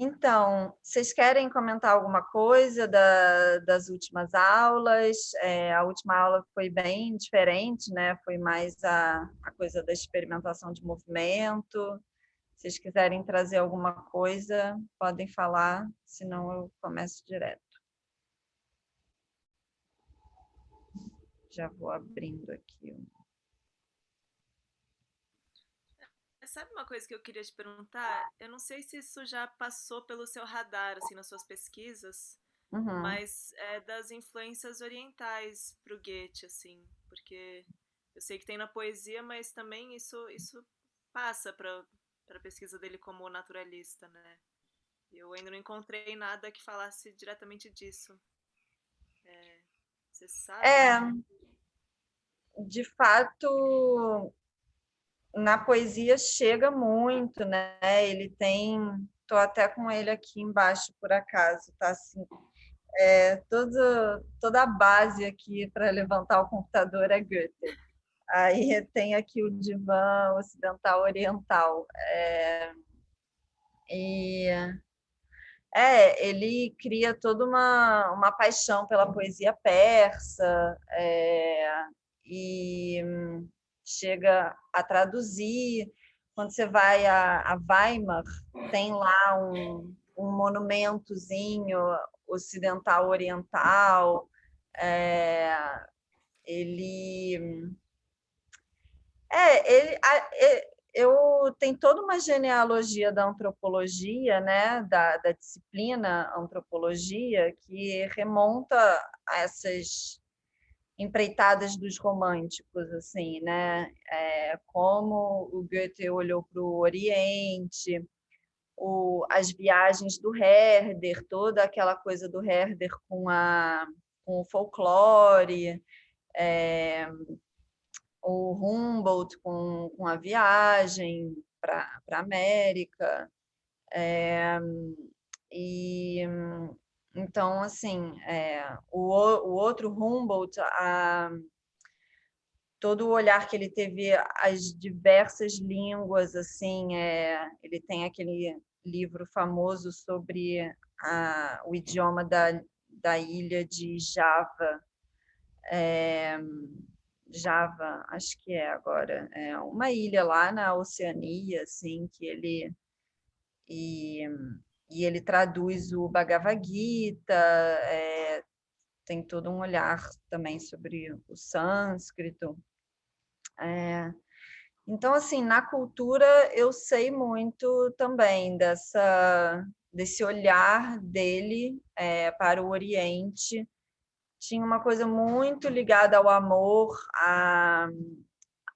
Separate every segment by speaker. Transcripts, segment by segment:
Speaker 1: Então, vocês querem comentar alguma coisa das últimas aulas? A última aula foi bem diferente, né? Foi mais a coisa da experimentação de movimento. Se vocês quiserem trazer alguma coisa, podem falar, senão eu começo direto. Já vou abrindo aqui.
Speaker 2: Sabe uma coisa que eu queria te perguntar? Eu não sei se isso já passou pelo seu radar, assim, nas suas pesquisas,
Speaker 1: Uhum.
Speaker 2: mas é das influências orientais pro Goethe, assim, porque eu sei que tem na poesia, mas também isso passa para a pesquisa dele como naturalista, né? Eu ainda não encontrei nada que falasse diretamente disso. Você sabe?
Speaker 1: É, de fato, na poesia chega muito, né? Ele tem, tô até com ele aqui embaixo por acaso, tá assim, toda a base aqui para levantar o computador é Goethe. Aí tem aqui o divã ocidental oriental. E ele cria toda uma paixão pela poesia persa, e chega a traduzir. Quando você vai a Weimar, tem lá um monumentozinho ocidental oriental. É, ele eu tem toda uma genealogia da antropologia, né, da disciplina antropologia, que remonta a essas empreitadas dos românticos, assim, né? Como o Goethe olhou para o Oriente, as viagens do Herder, toda aquela coisa do Herder com o folclore, é, o Humboldt com a viagem para a América. E então, assim, o outro Humboldt, todo o olhar que ele teve às diversas línguas, assim, ele tem aquele livro famoso sobre o idioma da ilha de Java. Java, acho que é agora, é uma ilha lá na Oceania, assim, e, e ele traduz o Bhagavad Gita, tem todo um olhar também sobre o sânscrito. Então, assim, na cultura eu sei muito também desse olhar dele para o Oriente. Tinha uma coisa muito ligada ao amor,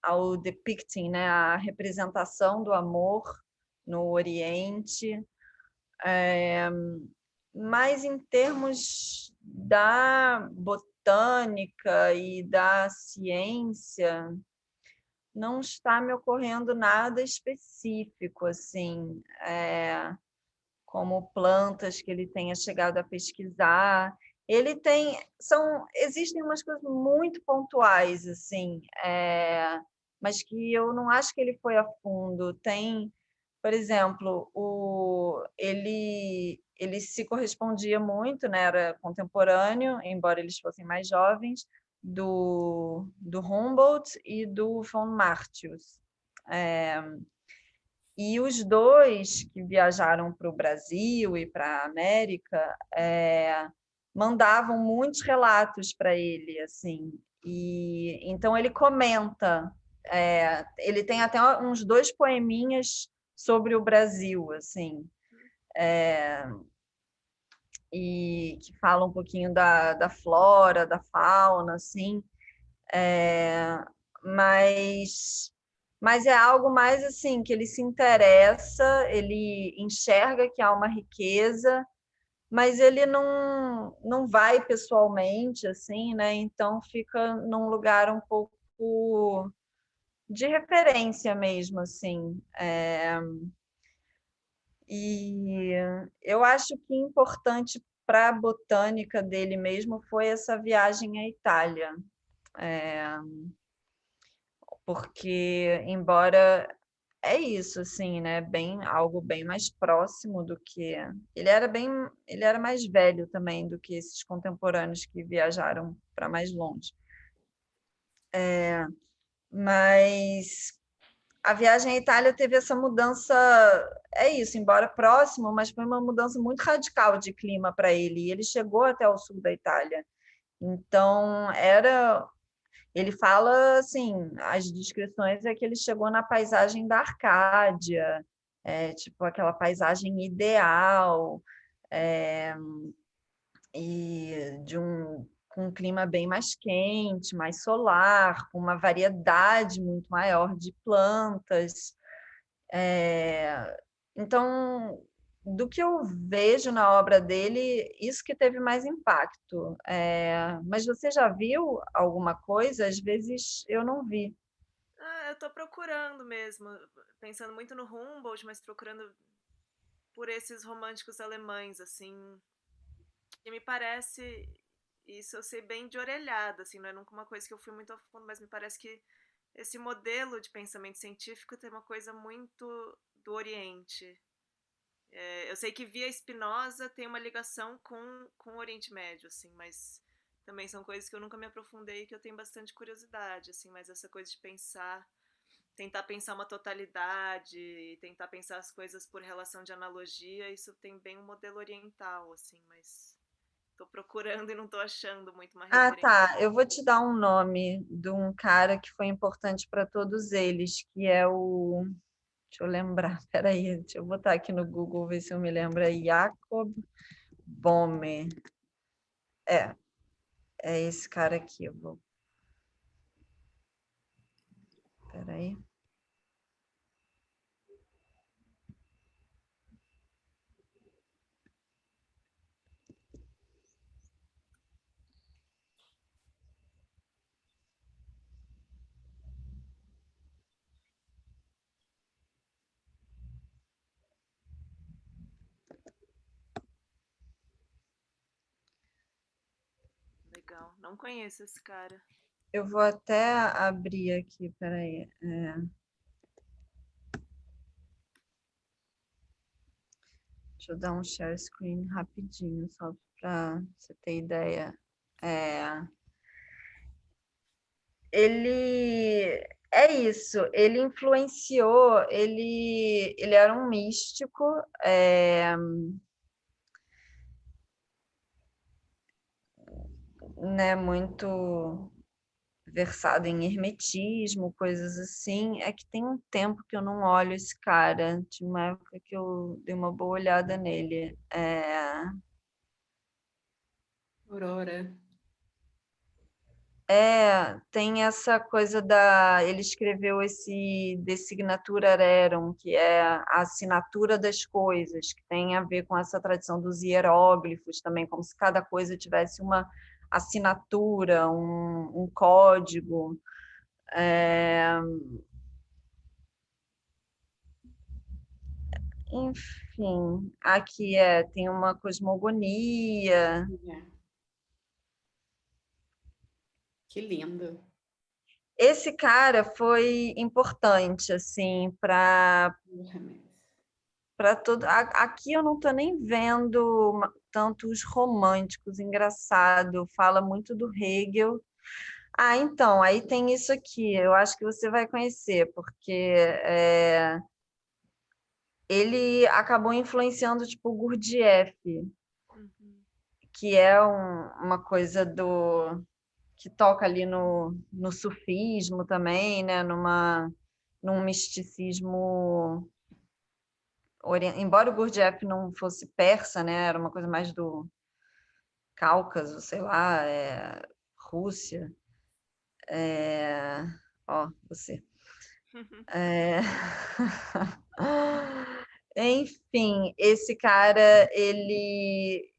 Speaker 1: ao depicting, né, a representação do amor no Oriente. Mas em termos da botânica e da ciência, não está me ocorrendo nada específico, assim, como plantas que ele tenha chegado a pesquisar. Ele tem, existem umas coisas muito pontuais, assim, mas que eu não acho que ele foi a fundo. Tem, por exemplo, ele se correspondia muito, né, era contemporâneo, embora eles fossem mais jovens, do Humboldt e do von Martius. E os dois que viajaram para o Brasil e para a América mandavam muitos relatos para ele, assim. E então ele comenta, ele tem até uns 2 poeminhas sobre o Brasil, assim, e que falam um pouquinho da flora, da fauna, assim. Mas é algo mais assim que ele se interessa, ele enxerga que há uma riqueza, mas ele não vai pessoalmente, assim, né? Então fica num lugar um pouco de referência mesmo, assim. E eu acho que importante para a botânica dele mesmo foi essa viagem à Itália, porque embora é isso, assim, né? Algo bem mais próximo do que ele era mais velho também do que esses contemporâneos que viajaram para mais longe. Mas a viagem à Itália teve essa mudança, é isso, embora próximo, mas foi uma mudança muito radical de clima para ele. E ele chegou até o sul da Itália. Então, ele fala assim, as descrições é que ele chegou na paisagem da Arcádia, tipo aquela paisagem ideal, e com um clima bem mais quente, mais solar, com uma variedade muito maior de plantas. Então, do que eu vejo na obra dele, isso que teve mais impacto. Mas você já viu alguma coisa? Às vezes eu não vi.
Speaker 2: Ah, eu tô procurando mesmo, pensando muito no Humboldt, mas procurando por esses românticos alemães, assim, que me parece, isso eu sei bem de orelhada, assim, não é nunca uma coisa que eu fui muito a fundo, mas me parece que esse modelo de pensamento científico tem uma coisa muito do Oriente. Eu sei que via Spinoza tem uma ligação com o Oriente Médio, assim, mas também são coisas que eu nunca me aprofundei e que eu tenho bastante curiosidade, assim, mas essa coisa de tentar pensar uma totalidade, tentar pensar as coisas por relação de analogia, isso tem bem um modelo oriental, assim, mas tô procurando e não tô achando muito uma
Speaker 1: Ah,
Speaker 2: referência.
Speaker 1: tá. Eu vou te dar um nome de um cara que foi importante para todos eles, que é o. Deixa eu lembrar, peraí, deixa eu botar aqui no Google, ver se eu me lembro. É Jacob Boehme. É, é esse cara aqui. Peraí.
Speaker 2: Legal, não conheço esse cara.
Speaker 1: Eu vou até abrir aqui, peraí. Deixa eu dar um share screen rapidinho, só para você ter ideia. Ele é isso, ele influenciou, ele era um místico, né, muito versado em hermetismo, coisas assim. É que tem um tempo que eu não olho esse cara, tinha uma época que eu dei uma boa olhada nele.
Speaker 3: Aurora.
Speaker 1: Tem essa coisa ele escreveu esse Designatura Rerum, que é a assinatura das coisas, que tem a ver com essa tradição dos hieróglifos também, como se cada coisa tivesse uma assinatura, um código. Enfim, aqui tem uma cosmogonia.
Speaker 3: Que lindo.
Speaker 1: Esse cara foi importante, assim, para tudo. Aqui eu não estou nem vendo tanto os românticos, engraçado, fala muito do Hegel. Ah, então, aí tem isso aqui, eu acho que você vai conhecer, porque ele acabou influenciando, tipo, o Gurdjieff,
Speaker 2: Uhum.
Speaker 1: que é uma coisa que toca ali no sufismo também, né? Num misticismo. Embora o Gurdjieff não fosse persa, né? Era uma coisa mais do Cáucaso, sei lá, Rússia. Ó, você. Enfim, esse cara, ele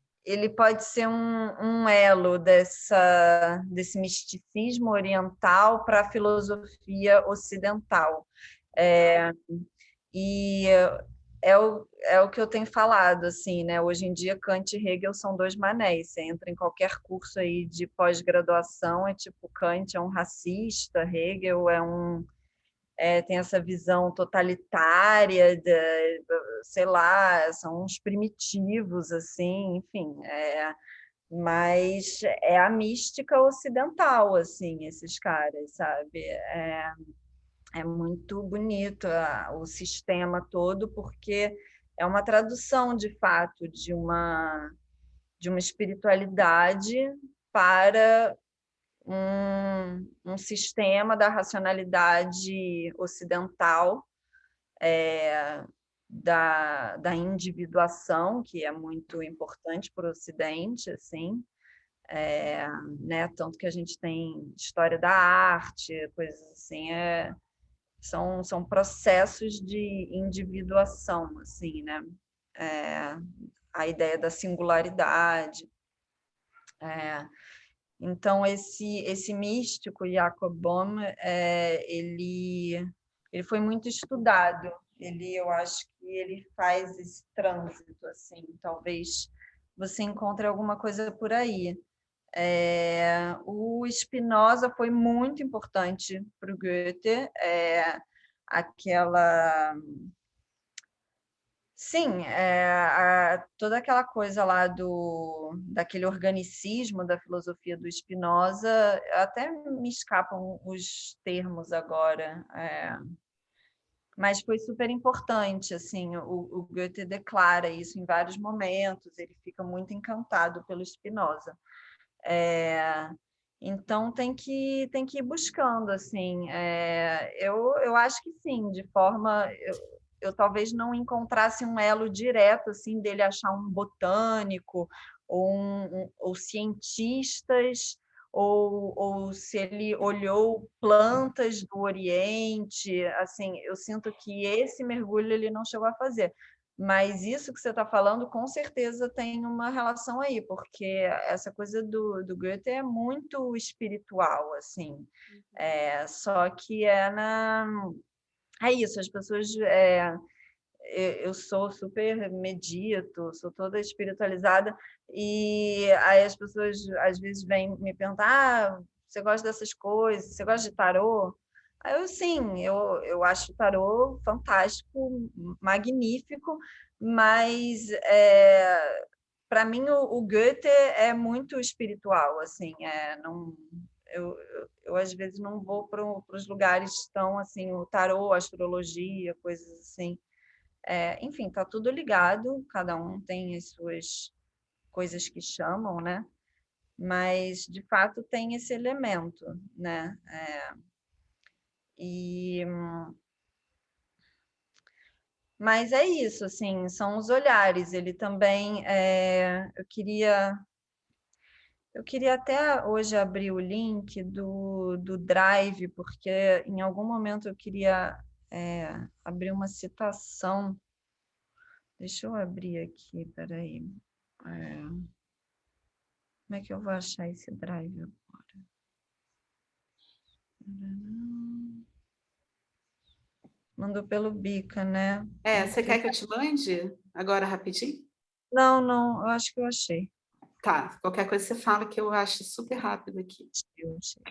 Speaker 1: pode ser um elo desse misticismo oriental para a filosofia ocidental. E é o que eu tenho falado, assim, né? Hoje em dia, Kant e Hegel são dois manéis. Você entra em qualquer curso aí de pós-graduação, é tipo, Kant é um racista, Hegel tem essa visão totalitária, sei lá, são uns primitivos, assim, enfim, mas é a mística ocidental, assim, esses caras, sabe? É muito bonito o sistema todo, porque é uma tradução, de fato, de uma espiritualidade para um sistema da racionalidade ocidental, da individuação, que é muito importante para o Ocidente, assim, né? Tanto que a gente tem história da arte, coisas assim, são processos de individuação, assim, né? A ideia da singularidade. Então, esse místico, Jacob Bohm, ele foi muito estudado. Eu acho que ele faz esse trânsito, assim, talvez você encontre alguma coisa por aí. O Spinoza foi muito importante para o Goethe, aquela... Sim, toda aquela coisa lá daquele organicismo da filosofia do Spinoza, até me escapam os termos agora, mas foi super importante, assim, o Goethe declara isso em vários momentos, ele fica muito encantado pelo Spinoza. Então tem que ir buscando, assim. Eu acho que sim, de forma eu talvez não encontrasse um elo direto assim dele achar um botânico ou cientistas ou se ele olhou plantas do Oriente, assim, eu sinto que esse mergulho ele não chegou a fazer. Mas isso que você está falando, com certeza tem uma relação aí, porque essa coisa do Goethe é muito espiritual, assim. Só que é isso, as pessoas... eu sou super medito, sou toda espiritualizada, e aí as pessoas às vezes vêm me perguntar: você gosta dessas coisas? Você gosta de tarô? Aí sim, eu acho o tarô fantástico, magnífico, mas para mim o Goethe é muito espiritual, assim, não, eu às vezes não vou para os lugares tão assim, o tarô, a astrologia, coisas assim. Enfim, está tudo ligado, cada um tem as suas coisas que chamam, né? Mas, de fato, tem esse elemento, né? E... Mas é isso, assim, são os olhares. Ele também... eu queria até hoje abrir o link do Drive, porque em algum momento eu queria abrir uma citação. Deixa eu abrir aqui, peraí. Como é que eu vou achar esse drive agora? Mandou pelo Bica, né?
Speaker 3: Você quer que eu te mande agora rapidinho?
Speaker 1: Não, não, eu acho que eu achei.
Speaker 3: Tá, qualquer coisa você fala que eu acho super rápido aqui.
Speaker 1: Eu achei.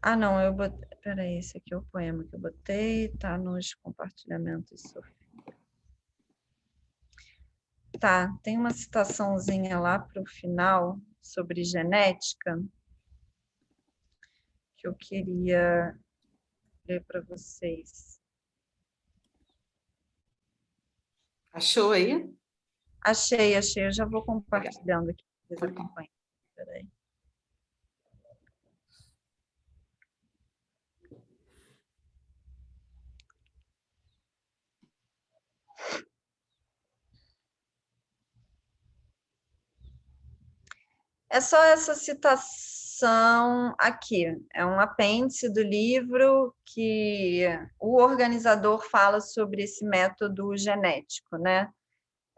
Speaker 1: Ah, não, eu botei... Peraí, esse aqui é o poema que eu botei, tá nos compartilhamentos, Sofia. Tá, tem uma citaçãozinha lá para o final sobre genética que eu queria ler para vocês.
Speaker 3: Achou aí?
Speaker 1: Achei, eu já vou compartilhando aqui.
Speaker 3: Tá bom.
Speaker 1: Peraí. É só essa citação aqui, é um apêndice do livro que o organizador fala sobre esse método genético, né?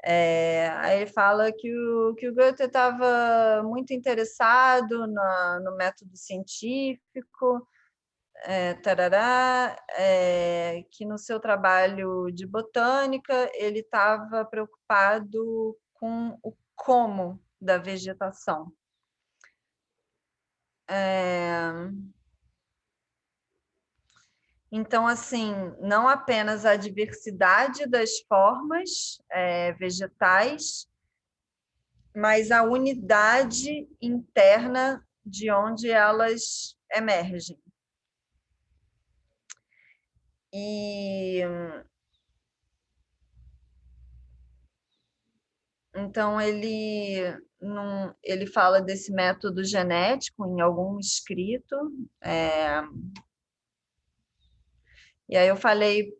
Speaker 1: Aí ele fala que o Goethe estava muito interessado no método científico, tarará, que no seu trabalho de botânica ele estava preocupado com o como da vegetação. Então, assim, não apenas a diversidade das formas vegetais, mas a unidade interna de onde elas emergem. E então ele fala desse método genético em algum escrito. E aí eu falei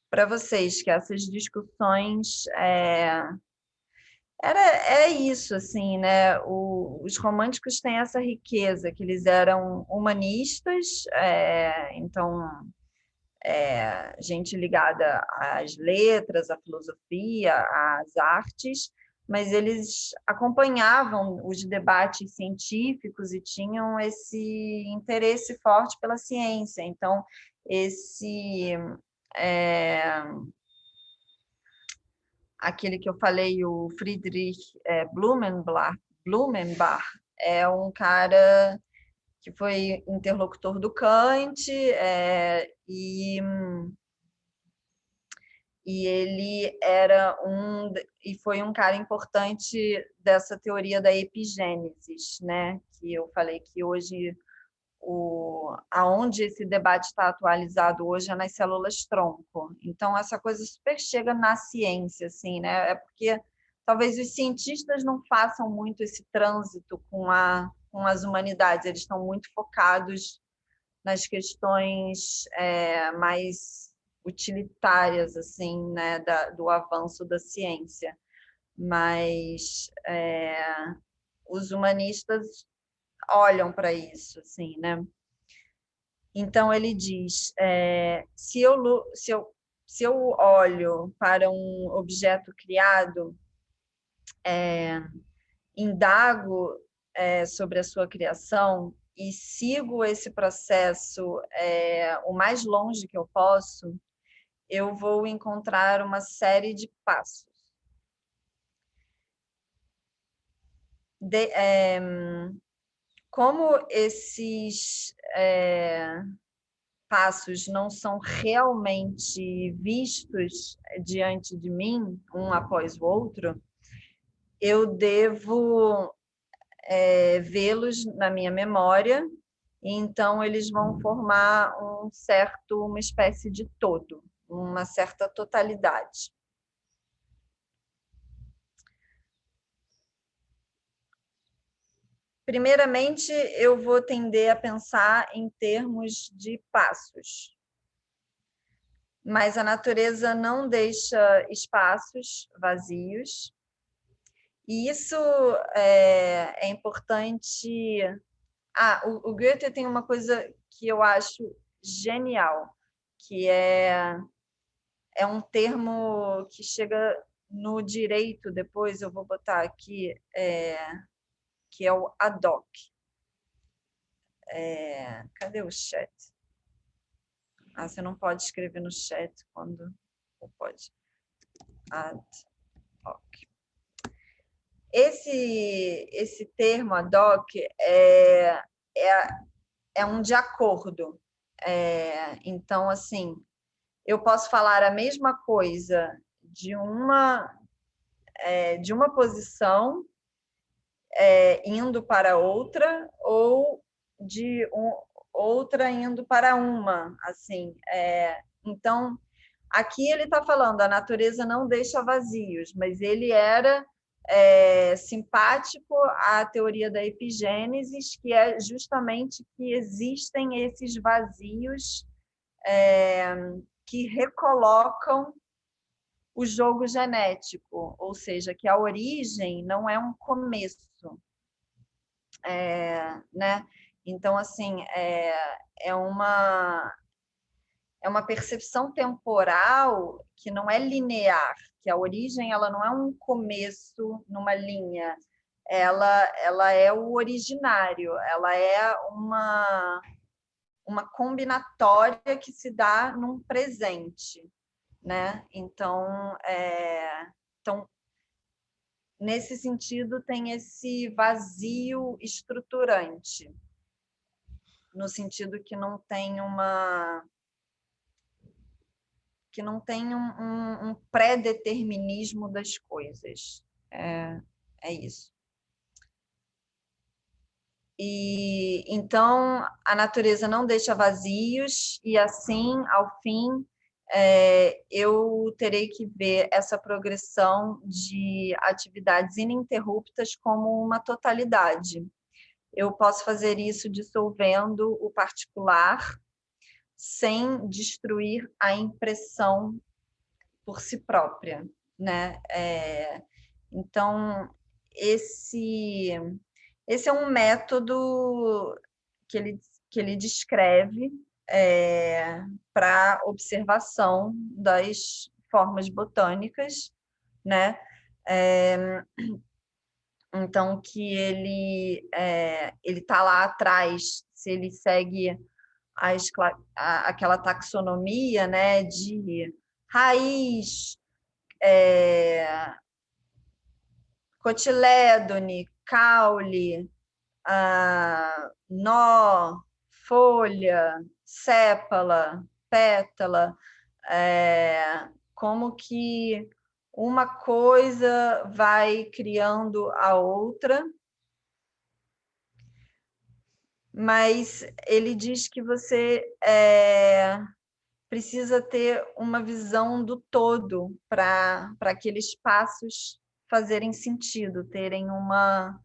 Speaker 1: para vocês que essas discussões é isso, assim, né? Os românticos têm essa riqueza, que eles eram humanistas, então gente ligada às letras, à filosofia, às artes, mas eles acompanhavam os debates científicos e tinham esse interesse forte pela ciência. Então, aquele que eu falei, o Friedrich Blumenbach, é um cara que foi interlocutor do Kant, e ele foi um cara importante dessa teoria da epigênesis, né? Que eu falei que hoje aonde esse debate está atualizado hoje é nas células-tronco. Então, essa coisa super chega na ciência, assim, né? É porque talvez os cientistas não façam muito esse trânsito com as humanidades, eles estão muito focados nas questões mais utilitárias, assim, né, do avanço da ciência. Mas os humanistas olham para isso, assim, né? Então ele diz: se eu olho para um objeto criado, indago sobre a sua criação e sigo esse processo o mais longe que eu posso, eu vou encontrar uma série de passos. Como esses passos não são realmente vistos diante de mim, um após o outro, eu devo vê-los na minha memória, e então eles vão formar uma espécie de todo, uma certa totalidade. Primeiramente, eu vou tender a pensar em termos de passos, mas a natureza não deixa espaços vazios, e isso é importante. O Goethe tem uma coisa que eu acho genial, que é um termo que chega no direito, depois eu vou botar aqui, que é o ad hoc. Cadê o chat? Você não pode escrever no chat quando... Ou pode? Ad hoc. Esse termo ad hoc é um de acordo. Então, assim, eu posso falar a mesma coisa de uma posição indo para outra, ou de outra indo para uma, assim. Então, aqui ele está falando, a natureza não deixa vazios, mas ele era simpático à teoria da epigênesis, que é justamente que existem esses vazios que recolocam o jogo genético, ou seja, que a origem não é um começo, né? Então, assim, é uma percepção temporal que não é linear, que a origem ela não é um começo numa linha, ela é o originário, ela é uma combinatória que se dá num presente, né? Então, nesse sentido, tem esse vazio estruturante, no sentido que não tem que não tem um pré-determinismo das coisas. É isso. E então a natureza não deixa vazios, e assim, ao fim, eu terei que ver essa progressão de atividades ininterruptas como uma totalidade. Eu posso fazer isso dissolvendo o particular, sem destruir a impressão por si própria, né? Então, esse é um método que ele descreve para observação das formas botânicas, né? Então, que ele está lá atrás, se ele segue aquela taxonomia, né, de raiz, cotilédone, caule, nó, folha, sépala, pétala, como que uma coisa vai criando a outra, mas ele diz que você precisa ter uma visão do todo para aqueles passos fazerem sentido, terem uma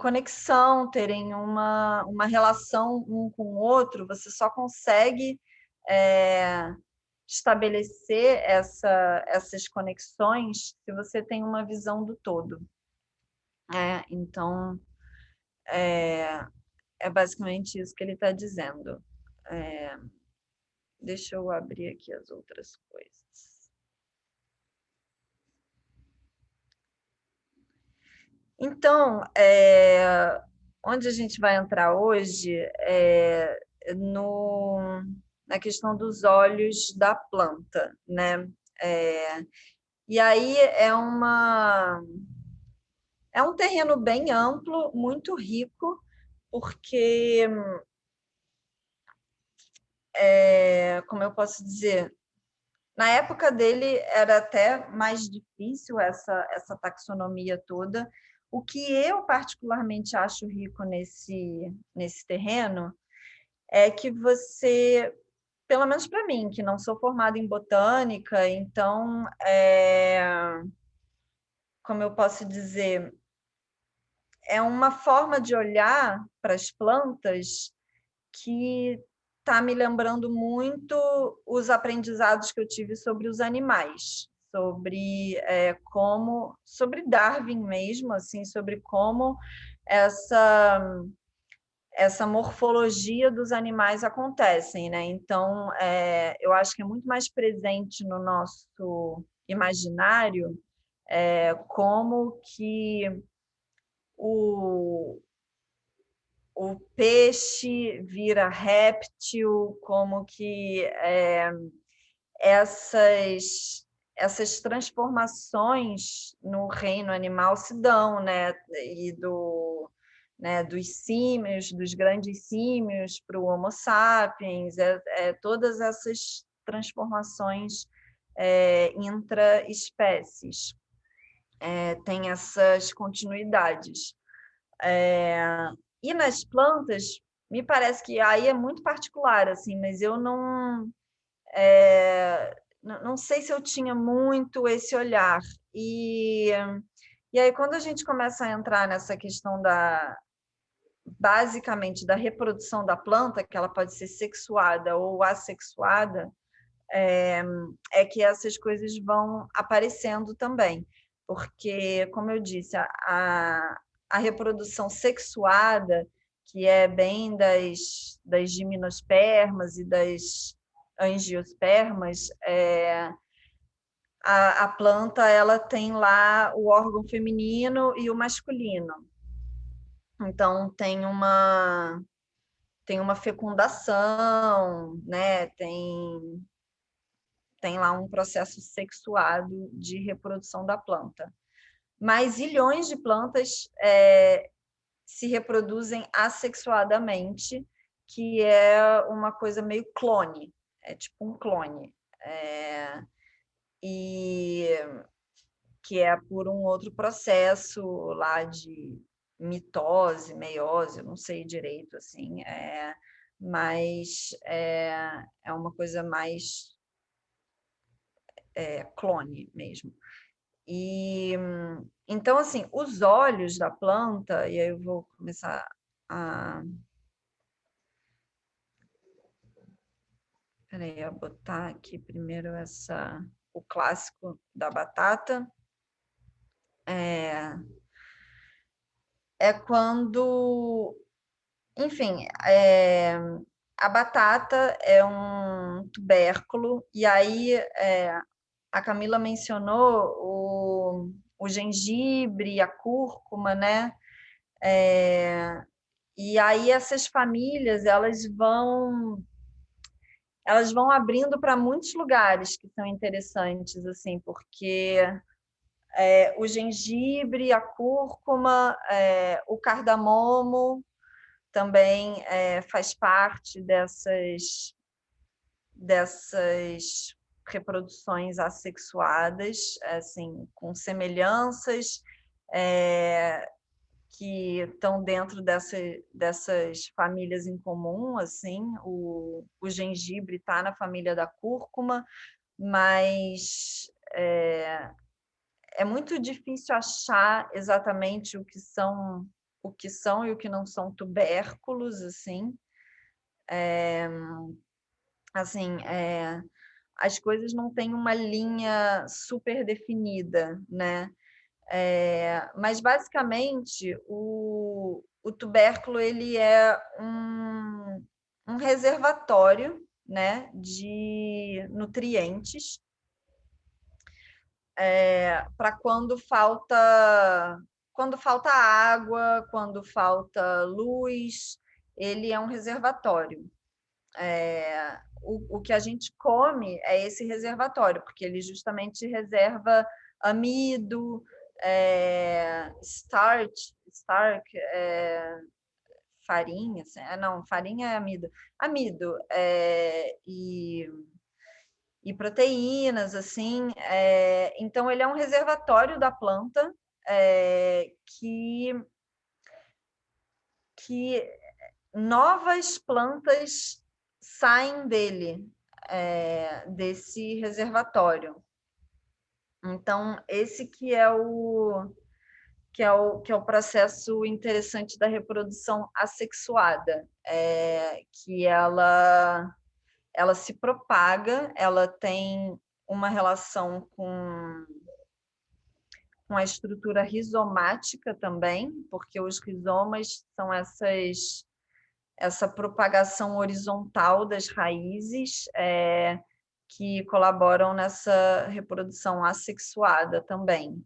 Speaker 1: conexão, terem uma relação um com o outro. Você só consegue estabelecer essas conexões se você tem uma visão do todo. Então, é basicamente isso que ele está dizendo. Deixa eu abrir aqui as outras coisas. Então, onde a gente vai entrar hoje é na questão dos olhos da planta, né? E aí é um terreno bem amplo, muito rico, porque, como eu posso dizer, na época dele era até mais difícil essa taxonomia toda. O que eu particularmente acho rico nesse terreno é que você, pelo menos para mim, que não sou formada em botânica, então, como eu posso dizer, é uma forma de olhar para as plantas que está me lembrando muito os aprendizados que eu tive sobre os animais, sobre Darwin mesmo, assim, sobre como essa morfologia dos animais acontecem, né? Então, eu acho que é muito mais presente no nosso imaginário como que o peixe vira réptil, como que essas transformações no reino animal se dão, né? E dos símios, dos grandes símios para o Homo sapiens, todas essas transformações intra-espécies, tem essas continuidades. E nas plantas, me parece que aí é muito particular, assim, mas eu não sei se eu tinha muito esse olhar. E aí, quando a gente começa a entrar nessa questão basicamente da reprodução da planta, que ela pode ser sexuada ou assexuada, é que essas coisas vão aparecendo também. Porque, como eu disse, a reprodução sexuada, que é bem das gimnospermas e das angiospermas, a planta ela tem lá o órgão feminino e o masculino. Então, tem uma fecundação, né? Tem lá um processo sexuado de reprodução da planta. Mas zilhões de plantas se reproduzem assexuadamente, que é uma coisa meio clone, é tipo um clone. e que é por um outro processo lá de mitose, meiose, eu não sei direito, assim, mas é uma coisa mais clone mesmo. E então, assim, os óleos da planta, e aí eu vou começar a botar aqui primeiro o clássico da batata. É quando, enfim, a batata é um tubérculo, e aí a Camila mencionou o gengibre, a cúrcuma, né? E aí essas famílias, elas vão abrindo para muitos lugares que são interessantes, assim, porque o gengibre, a cúrcuma, o cardamomo também faz parte dessas reproduções assexuadas, assim, com semelhanças que estão dentro dessas famílias em comum, assim, o gengibre está na família da cúrcuma, mas é muito difícil achar exatamente o que são e o que não são tubérculos, assim. Assim, as coisas não têm uma linha super definida, né? Mas, basicamente, o tubérculo ele é um reservatório, né, de nutrientes para quando falta água, quando falta luz, ele é um reservatório. O que a gente come é esse reservatório, porque ele justamente reserva amido, starch, farinha, assim, não, farinha é amido e proteínas, assim. Então, ele é um reservatório da planta que novas plantas saem desse reservatório. Então, esse que é o processo interessante da reprodução assexuada, que ela se propaga, ela tem uma relação com a estrutura rizomática também, porque os rizomas são essa propagação horizontal das raízes que colaboram nessa reprodução assexuada também.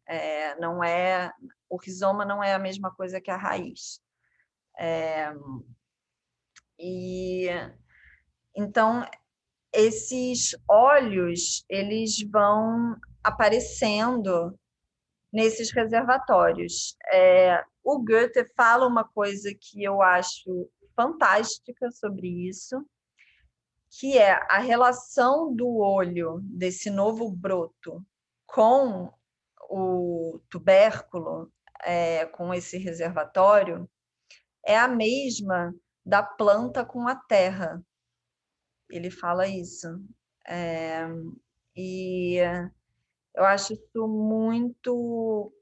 Speaker 1: O rizoma não é a mesma coisa que a raiz. Então, esses óleos, eles vão aparecendo nesses reservatórios. O Goethe fala uma coisa que eu acho fantástica sobre isso, que é a relação do olho desse novo broto com o tubérculo, com esse reservatório, é a mesma da planta com a terra. Ele fala isso. E eu acho isso muito...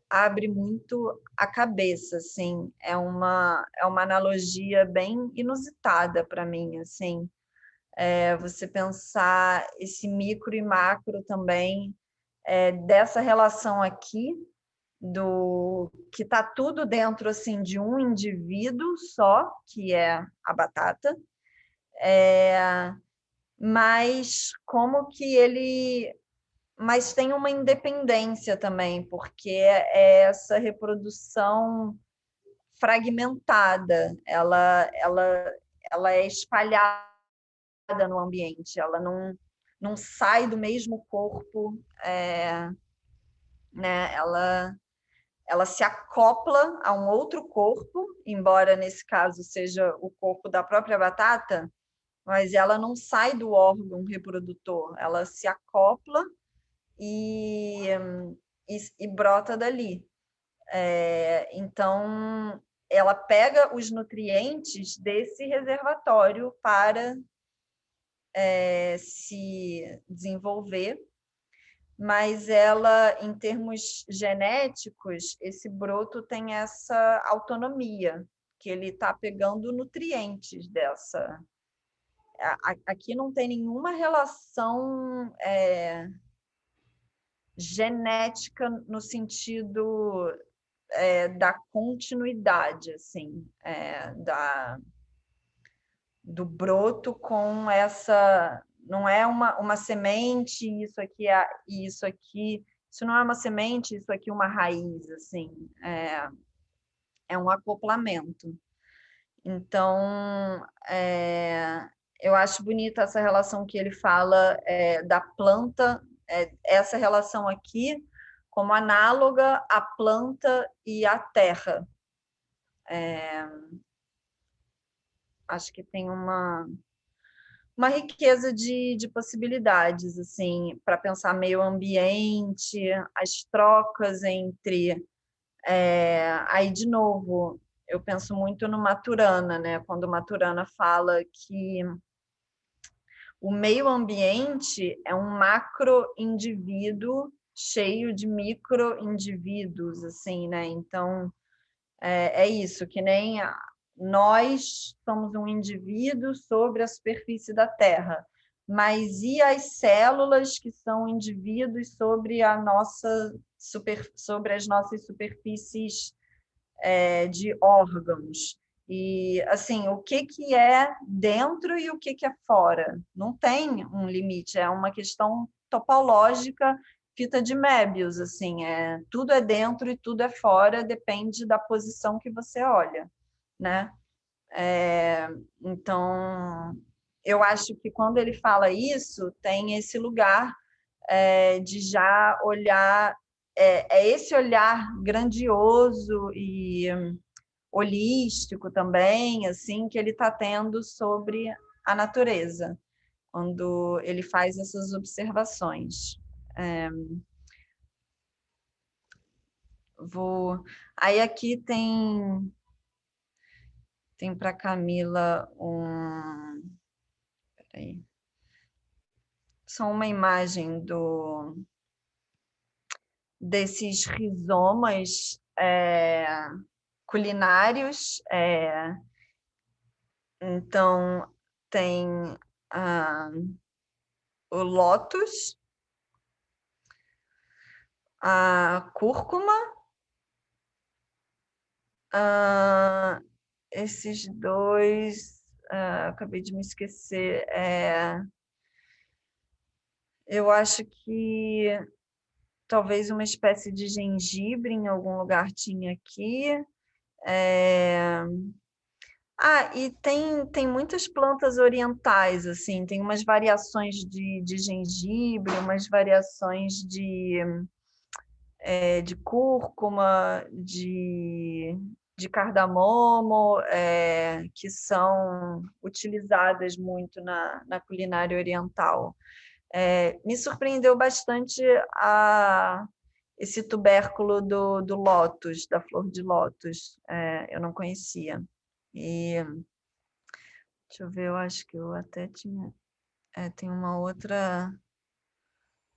Speaker 1: abre muito a cabeça, assim. É uma analogia bem inusitada para mim, assim. Você pensar esse micro e macro também, dessa relação aqui, do que está tudo dentro assim de um indivíduo só, que é a batata, mas como que mas tem uma independência também, porque é essa reprodução fragmentada, ela é espalhada no ambiente, ela não sai do mesmo corpo, né? Ela se acopla a um outro corpo, embora nesse caso seja o corpo da própria batata, mas ela não sai do órgão reprodutor, ela se acopla e, e brota dali. Então, ela pega os nutrientes desse reservatório para se desenvolver, mas ela, em termos genéticos, esse broto tem essa autonomia, que ele está pegando nutrientes dessa. Aqui não tem nenhuma relação genética no sentido da continuidade, assim, do broto com essa. Não é uma semente, isso aqui isso aqui. Isso não é uma semente, isso aqui é uma raiz, assim. É um acoplamento. Então, eu acho bonita essa relação que ele fala da planta, essa relação aqui como análoga à planta e à terra. Acho que tem uma riqueza de possibilidades, assim, para pensar meio ambiente, as trocas entre... aí, de novo, eu penso muito no Maturana, né? Quando o Maturana fala que o meio ambiente é um macro-indivíduo cheio de micro-indivíduos, assim, né? Então, é isso, que nem nós somos um indivíduo sobre a superfície da Terra, mas e as células que são indivíduos sobre sobre as nossas superfícies de órgãos? E, assim, o que é dentro e o que é fora? Não tem um limite, é uma questão topológica, fita de Möbius, assim, tudo é dentro e tudo é fora, depende da posição que você olha, né? Então, eu acho que quando ele fala isso, tem esse lugar de já olhar, esse olhar grandioso e holístico também, assim, que ele está tendo sobre a natureza, quando ele faz essas observações. Aí aqui tem para Camila peraí. Só uma imagem desses rizomas culinários. Então, tem o lótus, a cúrcuma, esses dois, acabei de me esquecer. Eu acho que talvez uma espécie de gengibre em algum lugar tinha aqui. E tem muitas plantas orientais, assim, tem umas variações de gengibre, umas variações de cúrcuma, de cardamomo, que são utilizadas muito na culinária oriental. Me surpreendeu bastante esse tubérculo do lótus, da flor de lótus, eu não conhecia. E deixa eu ver, eu acho que eu até tinha... tem uma outra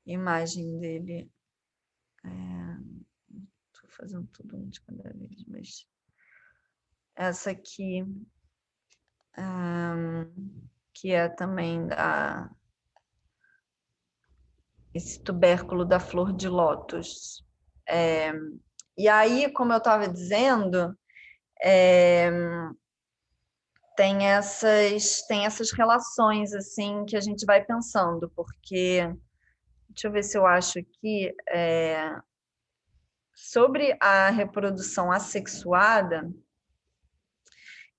Speaker 1: imagem dele. Estou fazendo tudo um de cada vez, mas essa aqui, que é também esse tubérculo da flor de lótus. E aí, como eu estava dizendo, tem essas relações assim que a gente vai pensando, porque deixa eu ver se eu acho aqui sobre a reprodução assexuada.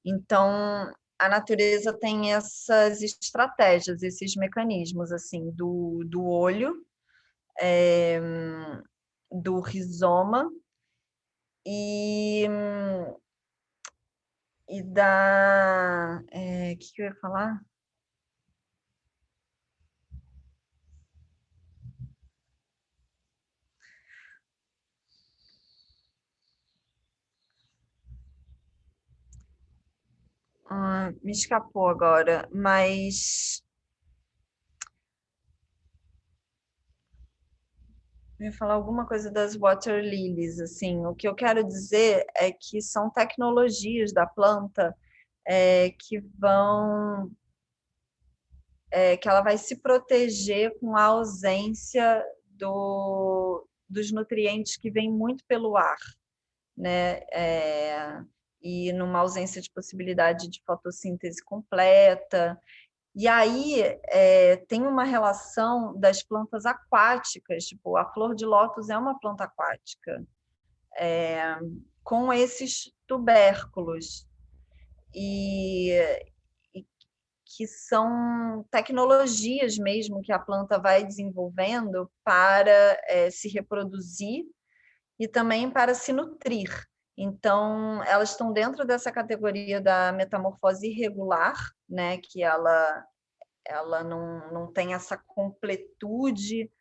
Speaker 1: Então, a natureza tem essas estratégias, esses mecanismos assim do olho, do rizoma e da... o que eu ia falar? Me escapou agora, mas eu ia falar alguma coisa das water lilies, assim. O que eu quero dizer é que são tecnologias da planta que vão que ela vai se proteger com a ausência dos nutrientes que vêm muito pelo ar, né? E numa ausência de possibilidade de fotossíntese completa. E aí tem uma relação das plantas aquáticas, tipo, a flor de lótus é uma planta aquática, com esses tubérculos. E que são tecnologias mesmo que a planta vai desenvolvendo para se reproduzir e também para se nutrir. Então, elas estão dentro dessa categoria da metamorfose irregular, né, que ela não tem essa completude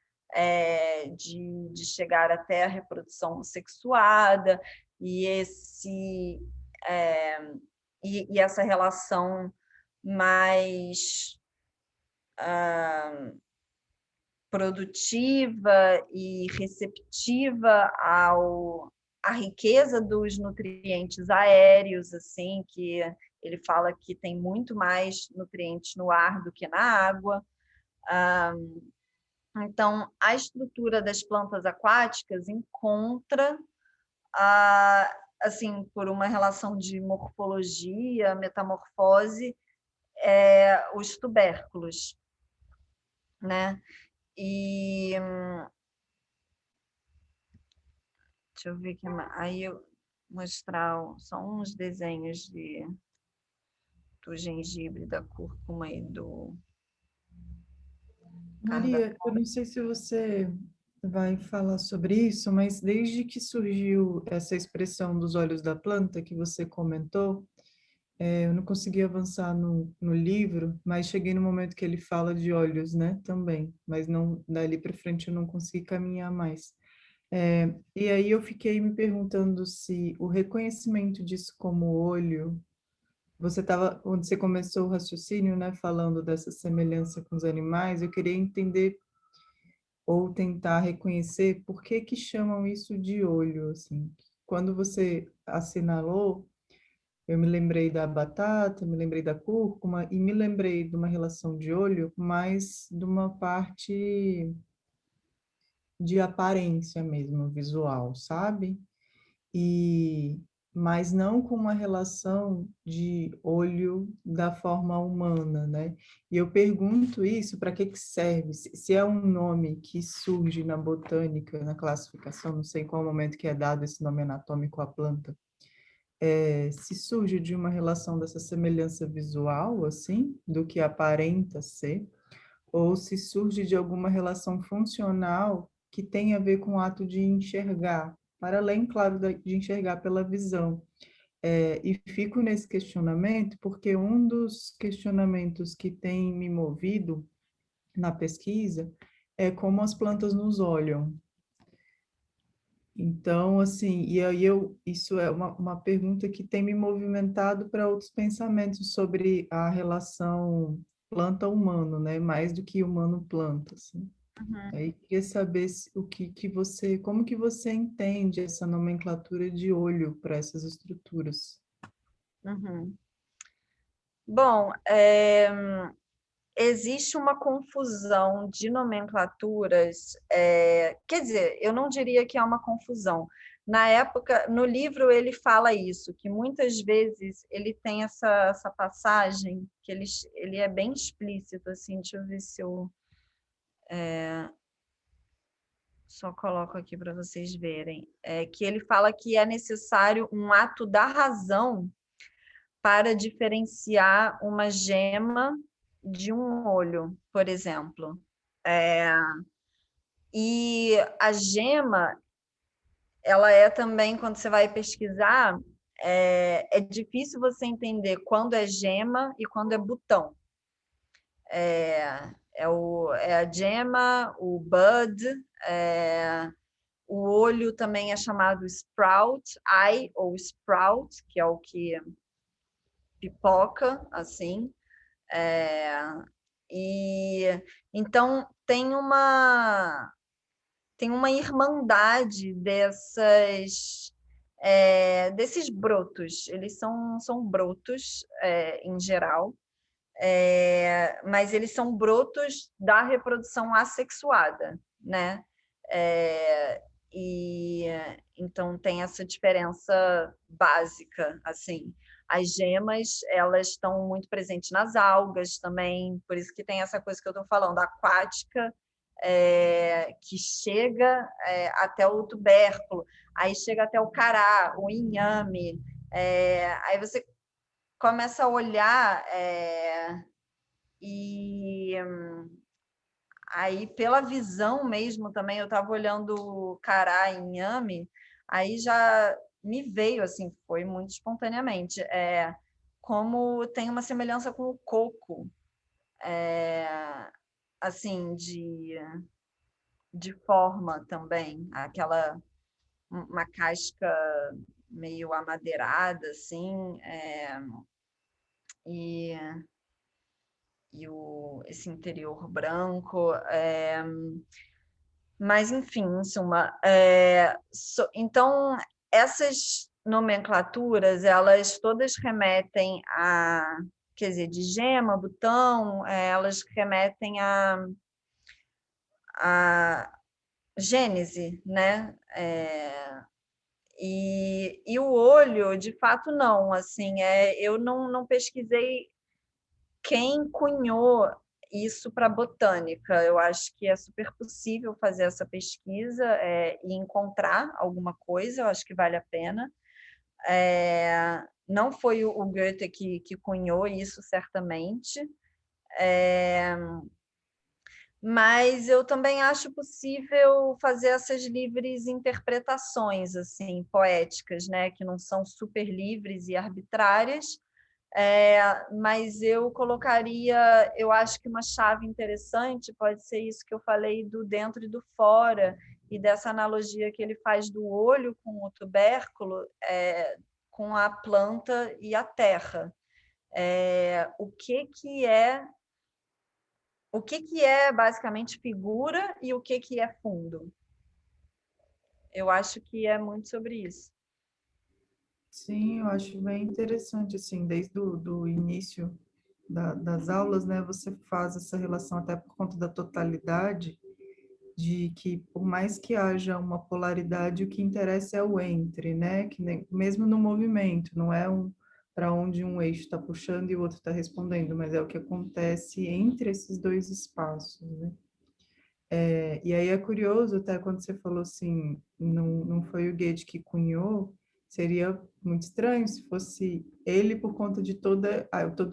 Speaker 1: de chegar até a reprodução sexuada e e essa relação mais produtiva e receptiva à riqueza dos nutrientes aéreos, assim, que ele fala que tem muito mais nutrientes no ar do que na água. Então, a estrutura das plantas aquáticas encontra, assim, por uma relação de morfologia, metamorfose, os tubérculos, né? E deixa eu ver que aí eu mostrar só uns desenhos do gengibre, da cúrcuma e do
Speaker 4: Maria, eu não sei se você vai falar sobre isso, mas desde que surgiu essa expressão dos olhos da planta que você comentou, eu não consegui avançar no livro, mas cheguei no momento que ele fala de olhos, né, também, mas não dali para frente eu não consegui caminhar mais. E aí eu fiquei me perguntando se o reconhecimento disso como olho, quando você começou o raciocínio, né, falando dessa semelhança com os animais, eu queria entender ou tentar reconhecer por que que chamam isso de olho, assim. Quando você assinalou, eu me lembrei da batata, me lembrei da cúrcuma e me lembrei de uma relação de olho, mas de uma parte de aparência mesmo, visual, sabe? E mas não com uma relação de olho da forma humana, né? E eu pergunto isso, para que que serve? Se é um nome que surge na botânica, na classificação, não sei em qual momento que é dado esse nome anatômico à planta, se surge de uma relação dessa semelhança visual, assim, do que aparenta ser, ou se surge de alguma relação funcional que tem a ver com o ato de enxergar, para além, claro, de enxergar pela visão. E fico nesse questionamento porque um dos questionamentos que tem me movido na pesquisa é como as plantas nos olham. Então, assim, e aí isso é uma pergunta que tem me movimentado para outros pensamentos sobre a relação planta-humano, né? Mais do que humano-planta, assim. Aí queria saber como que você entende essa nomenclatura de olho para essas estruturas.
Speaker 1: Uhum. Bom, existe uma confusão de nomenclaturas, quer dizer, eu não diria que é uma confusão. Na época, no livro ele fala isso, que muitas vezes ele tem essa passagem, que ele é bem explícito, assim, deixa eu ver se eu só coloco aqui para vocês verem, que ele fala que é necessário um ato da razão para diferenciar uma gema de um olho, por exemplo. E a gema, ela é também, quando você vai pesquisar, é difícil você entender quando é gema e quando é botão. É a gema, o bud, o olho também é chamado sprout, eye ou sprout, que é o que pipoca, assim. É, e então tem uma irmandade desses brotos. Eles são brotos, em geral, mas eles são brotos da reprodução assexuada, né? E então tem essa diferença básica, assim. As gemas, elas estão muito presentes nas algas também, por isso que tem essa coisa que eu estou falando, aquática, que chega até o tubérculo, aí chega até o cará, o inhame, aí você começa a olhar e aí pela visão mesmo também, eu estava olhando cará e inhame, aí já me veio, assim, foi muito espontaneamente, como tem uma semelhança com o coco, assim, de forma também, uma casca meio amadeirada, assim, e, esse interior branco. Mas, enfim, em suma, então, essas nomenclaturas, elas todas remetem quer dizer, de gema, botão, elas remetem a Gênese, né? E o olho, de fato, não. Assim, eu não pesquisei quem cunhou isso para a botânica. Eu acho que é super possível fazer essa pesquisa e encontrar alguma coisa, eu acho que vale a pena. Não foi o Goethe que cunhou isso, certamente. Mas eu também acho possível fazer essas livres interpretações, assim, poéticas, né, que não são super livres e arbitrárias, mas eu colocaria, eu acho que uma chave interessante pode ser isso que eu falei do dentro e do fora, e dessa analogia que ele faz do olho com o tubérculo, com a planta e a terra. O que é basicamente figura e o que é fundo? Eu acho que é muito sobre isso.
Speaker 4: Sim, eu acho bem interessante, assim, desde do início das aulas, né, você faz essa relação até por conta da totalidade, de que por mais que haja uma polaridade, o que interessa é o entre, né, que mesmo no movimento, não é para onde um eixo está puxando e o outro está respondendo, mas é o que acontece entre esses dois espaços, né. E aí é curioso, até quando você falou assim, não foi o Goethe que cunhou, seria muito estranho se fosse ele por conta de todo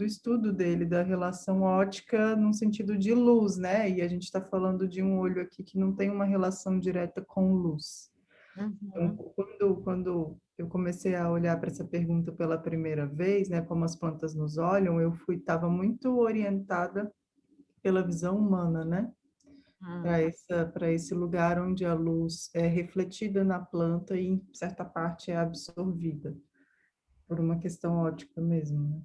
Speaker 4: o estudo dele da relação ótica no sentido de luz, né? E a gente está falando de um olho aqui que não tem uma relação direta com luz. Então, quando eu comecei a olhar para essa pergunta pela primeira vez, né, como as plantas nos olham, estava muito orientada pela visão humana, né? Para esse lugar onde a luz é refletida na planta e, em certa parte, é absorvida, por uma questão ótica mesmo, né?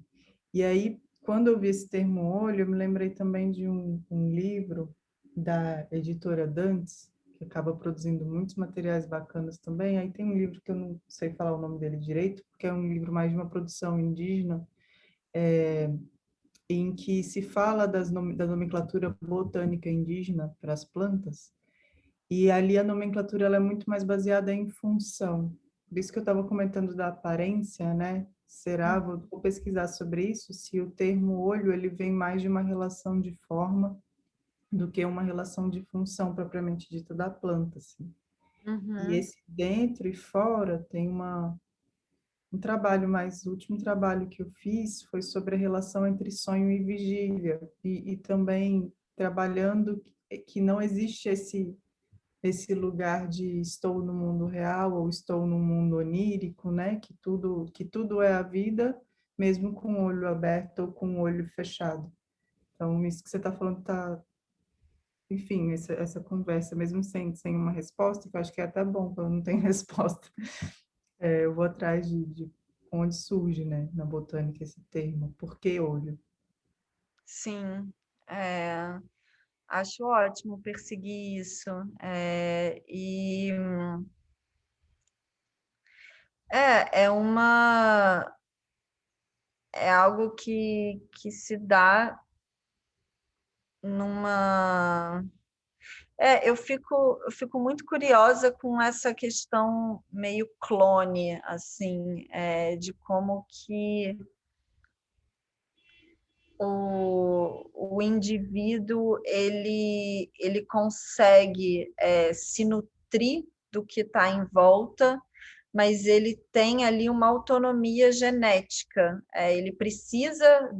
Speaker 4: E aí, quando eu vi esse termo olho, eu me lembrei também de um livro da editora Dantes, que acaba produzindo muitos materiais bacanas também. Aí tem um livro que eu não sei falar o nome dele direito, porque é um livro mais de uma produção indígena, em que se fala da nomenclatura botânica indígena para as plantas, e ali a nomenclatura ela é muito mais baseada em função. Por isso que eu estava comentando da aparência, né? Será, vou pesquisar sobre isso, se o termo olho ele vem mais de uma relação de forma do que uma relação de função propriamente dita da planta, assim. E esse dentro e fora tem um trabalho, o último trabalho que eu fiz foi sobre a relação entre sonho e vigília, e também trabalhando que não existe esse lugar de estou no mundo real ou estou no mundo onírico, né? Que tudo é a vida, mesmo com o olho aberto ou com o olho fechado. Então, isso que você está falando enfim, essa conversa, mesmo sem uma resposta, que eu acho que é até bom quando não tem resposta. Eu vou atrás de onde surge, né, na botânica esse termo. Por que olho?
Speaker 1: Sim, acho ótimo perseguir isso. E é uma é algo que se dá numa eu fico muito curiosa com essa questão meio clone, assim, de como que o indivíduo ele consegue se nutrir do que está em volta, mas ele tem ali uma autonomia genética. Ele precisa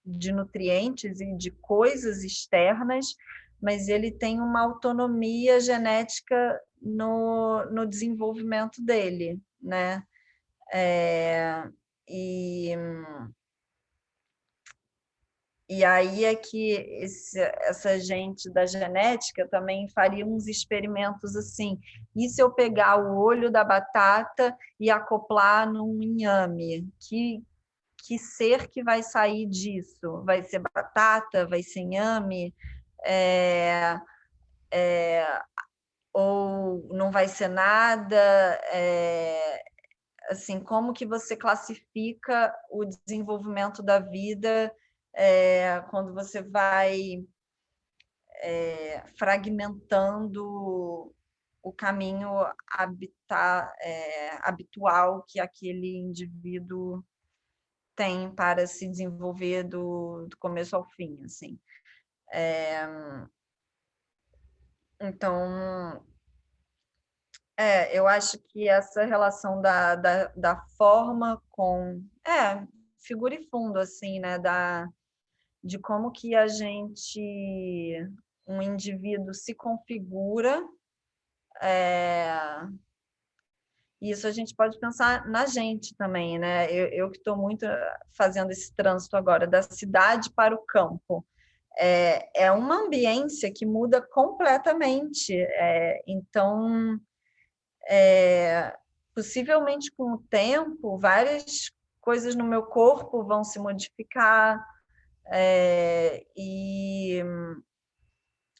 Speaker 1: de nutrientes e de coisas externas, mas ele tem uma autonomia genética no desenvolvimento dele, né? E E aí é que essa gente da genética também faria uns experimentos assim. E se eu pegar o olho da batata e acoplar num inhame? Que ser que vai sair disso? Vai ser batata? Vai ser inhame? É, ou não vai ser nada? Assim, como que você classifica o desenvolvimento da vida quando você vai fragmentando o caminho habitual que aquele indivíduo tem para se desenvolver do começo ao fim, assim. Então, eu acho que essa relação da forma com... figura e fundo, assim, né? De como que um indivíduo se configura. Isso a gente pode pensar na gente também, né? Eu que estou muito fazendo esse trânsito agora, da cidade para o campo. É uma ambiência que muda completamente. Então, possivelmente com o tempo, várias coisas no meu corpo vão se modificar,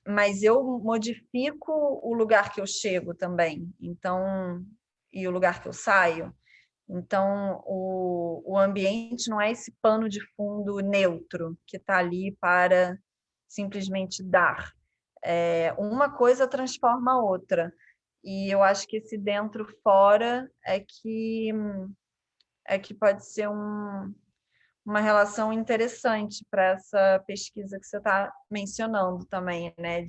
Speaker 1: mas eu modifico o lugar que eu chego também, então, e o lugar que eu saio. Então, o ambiente não é esse pano de fundo neutro que está ali para simplesmente dar. Uma coisa transforma a outra. E eu acho que esse dentro-fora é que pode ser uma relação interessante para essa pesquisa que você está mencionando também, né?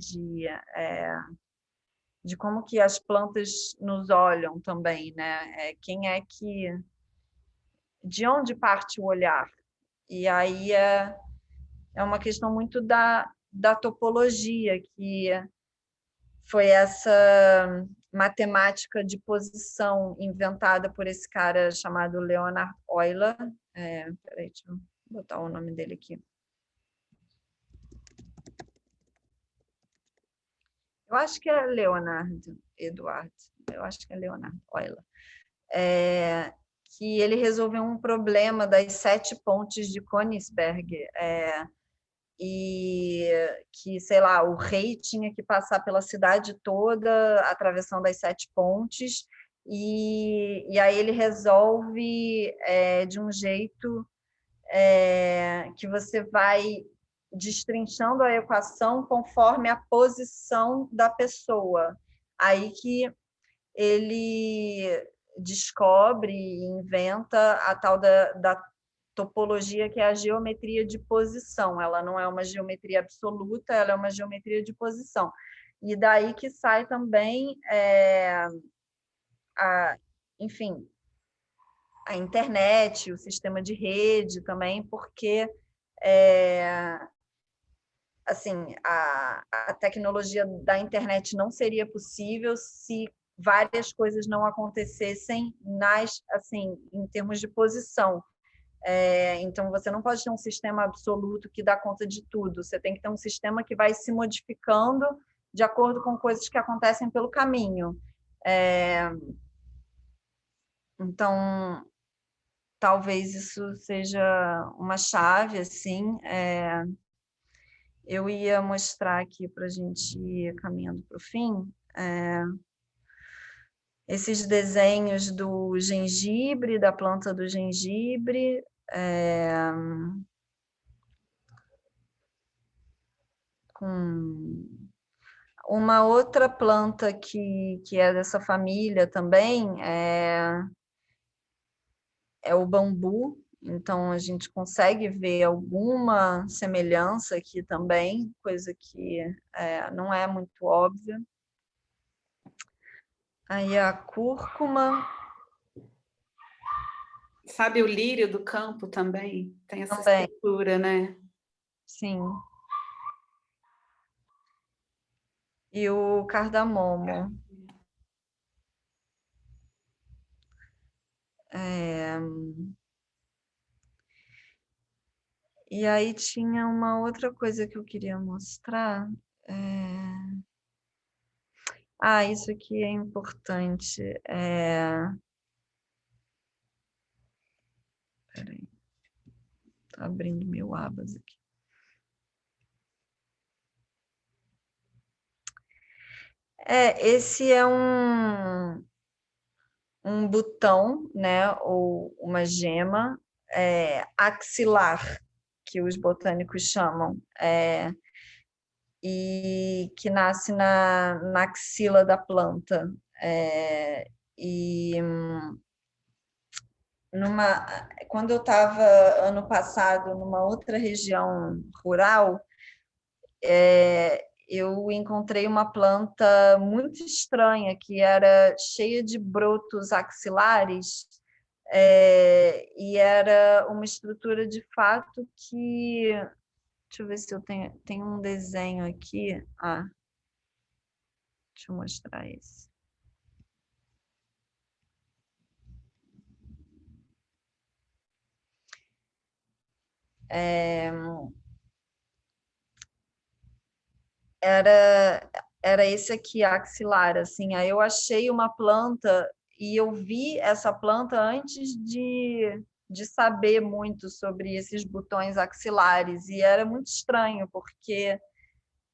Speaker 1: De como que as plantas nos olham também, né? De onde parte o olhar? E aí é uma questão muito da topologia, que foi essa matemática de posição inventada por esse cara chamado Leonhard Euler. Peraí, deixa eu botar o nome dele aqui. Eu acho que é Leonhard Eduard, eu acho que é Leonhard Euler. Que ele resolveu um problema das 7 pontes de Königsberg, e que, sei lá, o rei tinha que passar pela cidade toda, atravessando as 7 pontes, e aí ele resolve de um jeito que você vai destrinchando a equação conforme a posição da pessoa. Aí que ele descobre e inventa a tal da topologia, que é a geometria de posição. Ela não é uma geometria absoluta, ela é uma geometria de posição. E daí que sai também, enfim, a internet, o sistema de rede também, porque assim, a tecnologia da internet não seria possível se várias coisas não acontecessem assim, em termos de posição. Então, você não pode ter um sistema absoluto que dá conta de tudo. Você tem que ter um sistema que vai se modificando de acordo com coisas que acontecem pelo caminho. Então, talvez isso seja uma chave, assim. Eu ia mostrar aqui para a gente ir caminhando para o fim, esses desenhos do gengibre, da planta do gengibre, com uma outra planta que é dessa família também, é o bambu. Então, a gente consegue ver alguma semelhança aqui também, coisa que não é muito óbvia. Aí a cúrcuma.
Speaker 3: Sabe o lírio do campo também? Tem essa
Speaker 1: Também.
Speaker 3: estrutura, né?
Speaker 1: Sim. E o cardamomo. E aí tinha uma outra coisa que eu queria mostrar. Isso aqui é importante. Peraí. Tá abrindo mil abas aqui. Esse é um botão, né, ou uma gema axilar, que os botânicos chamam, e que nasce na axila da planta. Quando eu estava, ano passado, numa outra região rural, eu encontrei uma planta muito estranha, que era cheia de brotos axilares, e era uma estrutura de fato que... Deixa eu ver se eu tenho um desenho aqui. Deixa eu mostrar esse. Era esse aqui, axilar, assim. Aí eu achei uma planta e eu vi essa planta antes de saber muito sobre esses botões axilares, e era muito estranho, porque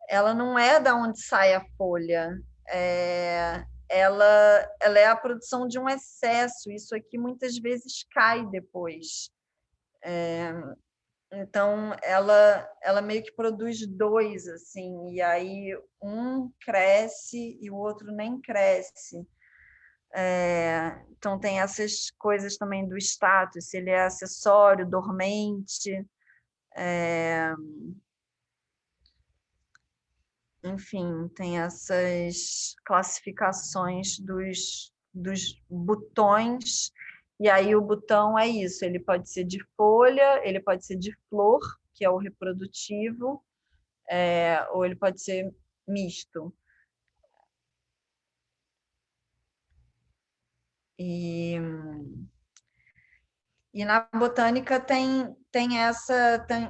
Speaker 1: ela não é da onde sai a folha, ela é a produção de um excesso, isso aqui muitas vezes cai depois. Então, ela meio que produz dois, assim, e aí um cresce e o outro nem cresce. Então, tem essas coisas também do status, se ele é acessório, dormente. Enfim, tem essas classificações dos botões, e aí o botão é isso, ele pode ser de folha, ele pode ser de flor, que é o reprodutivo, ou ele pode ser misto. E na botânica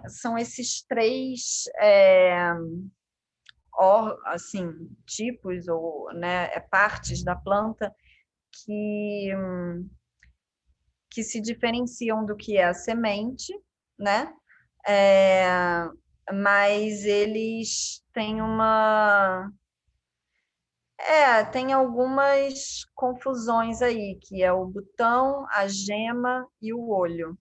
Speaker 1: são esses três assim, tipos ou, né, partes da planta que se diferenciam do que é a semente, né? Mas eles têm tem algumas confusões aí, que é o botão, a gema e o olho.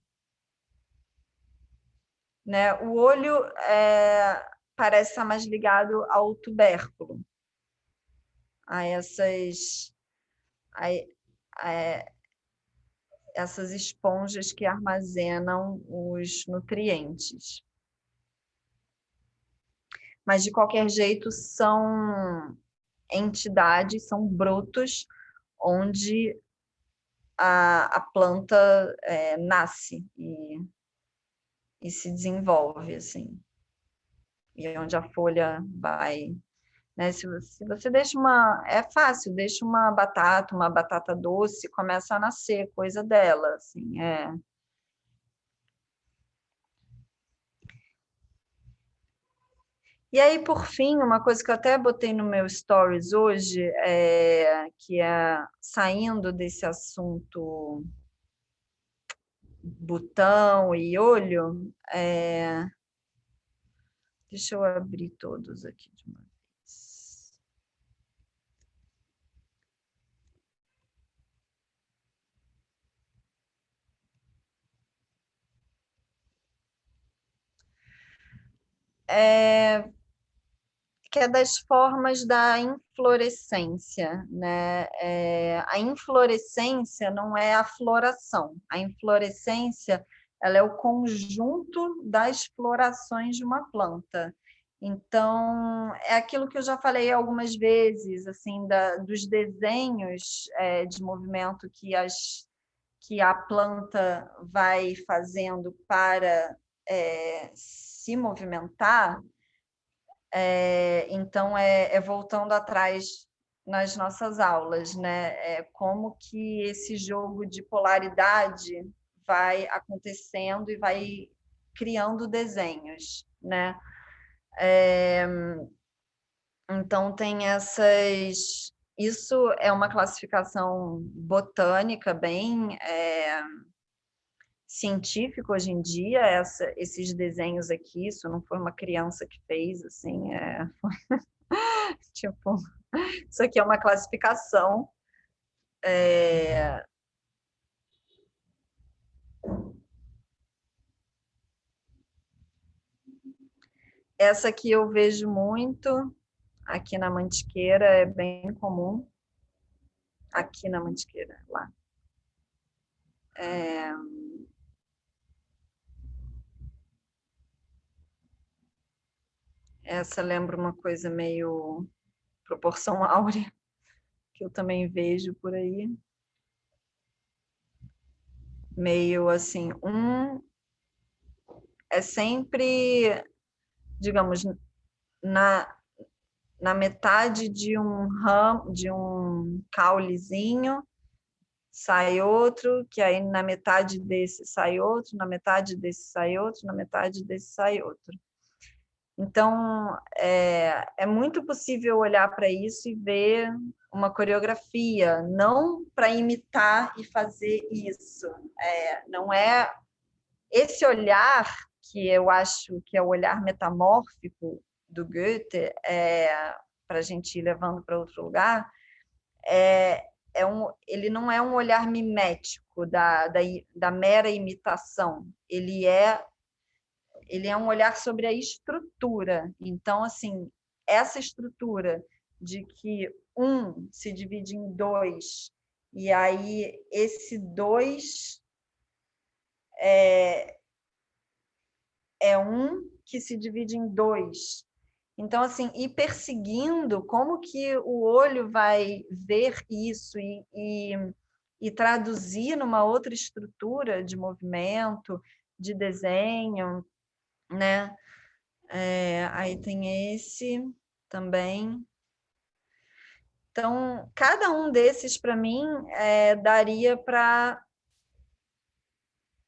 Speaker 1: Né? O olho parece estar mais ligado ao tubérculo, a essas esponjas que armazenam os nutrientes. Mas, de qualquer jeito, são entidades, são brotos onde a planta nasce e se desenvolve, assim. E é onde a folha vai... Né? Se você deixa é fácil, deixa uma batata doce, começa a nascer coisa dela, assim, E aí, por fim, uma coisa que eu até botei no meu stories hoje, que é saindo desse assunto botão e olho. Deixa eu abrir todos aqui de uma vez. Que é das formas da inflorescência, né? A inflorescência não é a floração. A inflorescência, ela é o conjunto das florações de uma planta. Então, é aquilo que eu já falei algumas vezes, assim, dos desenhos de movimento que a planta vai fazendo para se movimentar. Então, voltando atrás nas nossas aulas, né? Como que esse jogo de polaridade vai acontecendo e vai criando desenhos, né? Então, tem essas... Isso é uma classificação botânica bem científica hoje em dia, esses desenhos aqui. Isso não foi uma criança que fez, assim, tipo, isso aqui é uma classificação. Essa aqui eu vejo muito, aqui na Mantiqueira, é bem comum. Aqui na Mantiqueira, lá. Essa lembra uma coisa meio proporção áurea, que eu também vejo por aí. Meio assim, é sempre, digamos, na metade de um ramo, de um caulezinho, sai outro, que aí na metade desse sai outro, na metade desse sai outro, na metade desse sai outro. Então, é muito possível olhar para isso e ver uma coreografia, não para imitar e fazer isso. Não é esse olhar que eu acho que é o olhar metamórfico do Goethe, para a gente ir levando para outro lugar, ele não é um olhar mimético da mera imitação, ele é um olhar sobre a estrutura. Então, assim, essa estrutura de que um se divide em dois, e aí esse dois é um que se divide em dois. Então, assim, ir perseguindo como que o olho vai ver isso e traduzir numa outra estrutura de movimento, de desenho, né? Aí tem esse também. Então, cada um desses, para mim, daria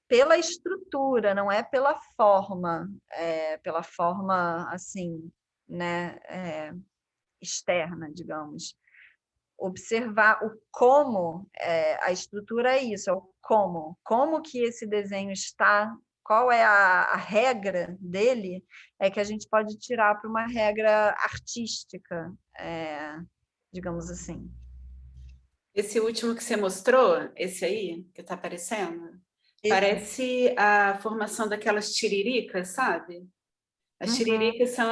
Speaker 1: pela estrutura, não é pela forma, assim, né, externa, digamos. Observar o como, a estrutura é isso, é o como que esse desenho está, qual é a regra dele, é que a gente pode tirar para uma regra artística, digamos assim.
Speaker 3: Esse último que você mostrou, esse aí, que está aparecendo, parece a formação daquelas tiriricas, sabe? As tiriricas são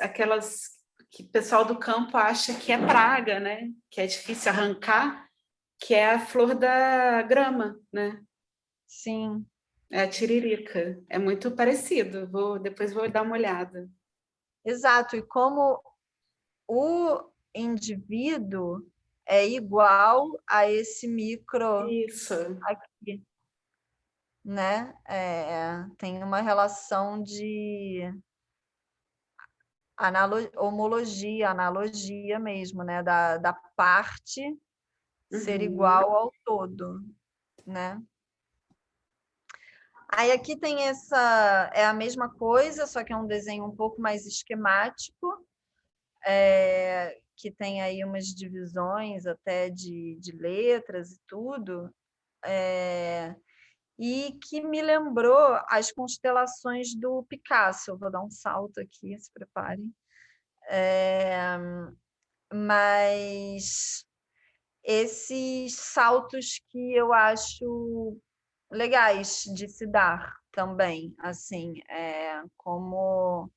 Speaker 3: aquelas que o pessoal do campo acha que é praga, né? Que é difícil arrancar, que é a flor da grama, né?
Speaker 1: Sim.
Speaker 3: É a tiririca. É muito parecido. Depois vou dar uma olhada.
Speaker 1: Exato. E como o indivíduo é igual a esse micro
Speaker 3: Isso.
Speaker 1: aqui, né? Tem uma relação de homologia, analogia mesmo, né? Da parte ser igual ao todo, né? Aí aqui tem é a mesma coisa, só que é um desenho um pouco mais esquemático, que tem aí umas divisões até de letras e tudo. e que me lembrou as constelações do Picasso. Eu vou dar um salto aqui, se preparem. Mas esses saltos que eu acho legais de se dar também, assim, como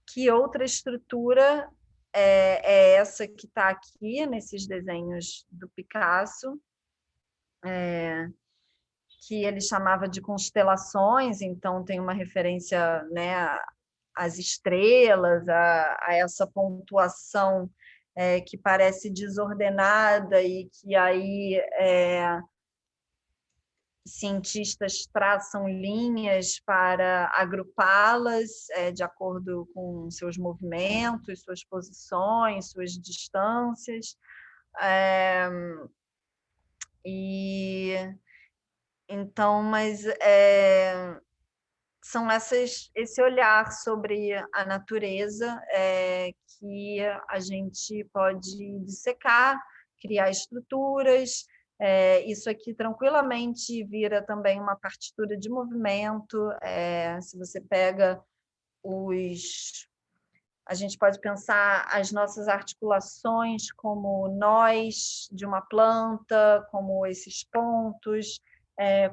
Speaker 1: que outra estrutura é essa que está aqui nesses desenhos do Picasso, que ele chamava de constelações, então tem uma referência, né, às estrelas, a essa pontuação que parece desordenada e que aí cientistas traçam linhas para agrupá-las de acordo com seus movimentos, suas posições, suas distâncias. E então, mas são esse olhar sobre a natureza que a gente pode dissecar, criar estruturas. Isso aqui tranquilamente vira também uma partitura de movimento. Se você pega a gente pode pensar as nossas articulações como nós de uma planta, como esses pontos,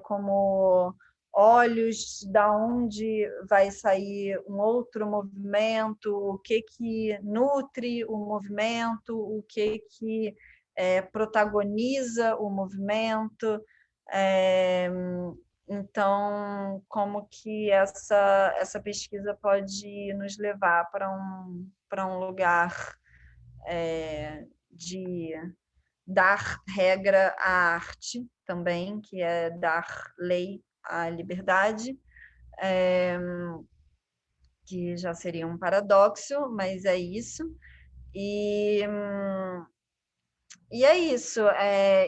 Speaker 1: como olhos, da onde vai sair um outro movimento, o que nutre o movimento, o que protagoniza o movimento. Então, como que essa pesquisa pode nos levar para um lugar de dar regra à arte também, que é dar lei à liberdade, que já seria um paradoxo, mas é isso. E é isso.